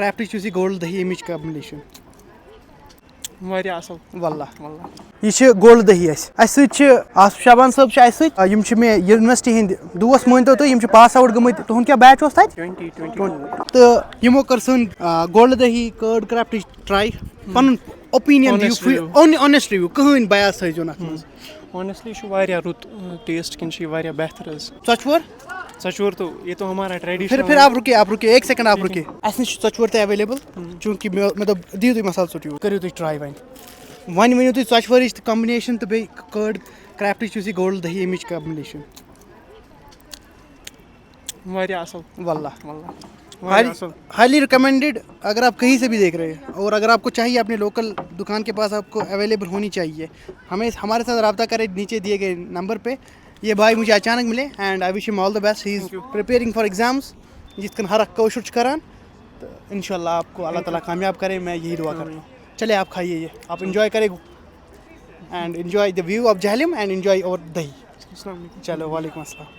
کرافٹٕچ یُس یہِ گولڈ دہی اَمِچ کمبِنیشن واریاہ اَصٕل واللہ یہ چھِ گولڈ دہی اَسہِ سۭتۍ چھِ آصف شابان صٲب چھِ اَسہِ سۭتۍ یِم چھِ مےٚ یونیورسٹی ہِنٛدۍ دوس مٲنۍتو تُہۍ یِم چھِ پاس آوُٹ گٔمٕتۍ تُہُنٛد کیٛاہ بیچ اوس تَتہِ 2022 تہٕ یِمو کٔر سٲنۍ گولڈ دہی کٲرڈ کرافٹٕچ ٹراے پَنُن اوپیٖنین دِیِو آنیسٹ رِوِو کٕہٕنۍ بیاس تھٲیزیو نہٕ اَتھ منٛز آنیسٹلی چھُ واریاہ رُت ٹیسٹ کِنہٕ چھُ یہِ واریاہ بہتر حظ ژۄچوور ژۄچور تو یہ تو ہمارا ٹریڈیشن پھر آپ رُکے ایک سیکنڈ آپ رُکے اَسہِ نِش چھُ ژۄچوور تہِ ایویلیبل چوٗنٛکہِ مےٚ دوٚپ دِیِو تُہۍ مصالہٕ ژوٚٹ یوٗت کٔرِو تُہۍ ٹراے وۄنۍ ؤنِو تُہۍ ژۄچوٲرِچ تہِ کمبِنیشن تہٕ بیٚیہِ کٲرڈ کرافٹٕچ یُس یہِ گولڈ دہی اَمِچ کمبِنیشن واریاہ اَصٕل واللہ ہائیلی ریکمینڈیڈ اگر آپ کہیں سے بھی دیکھ رہے ہیں اور اگر آپ کو چاہیے اپنے لوکل دکان کے پاس آپ کو اویلیبل ہونی چاہیے ہمارے ساتھ رابطہ کریں نیچے دیے گئے نمبر پہ یہ بھائی مجھے اچانک ملے and I wish him all the best he is preparing for exams جس کن ہر کٲشُر چھُ کران تو ان شاء اللہ آپ کو اللہ تعالیٰ کامیاب کرے میں یہی دعا کرتا ہوں چلے آپ کھائیے یہ آپ انجوائے کریں and enjoy the view of Jhelum and enjoy اور دہی چلو وعلیکم السلام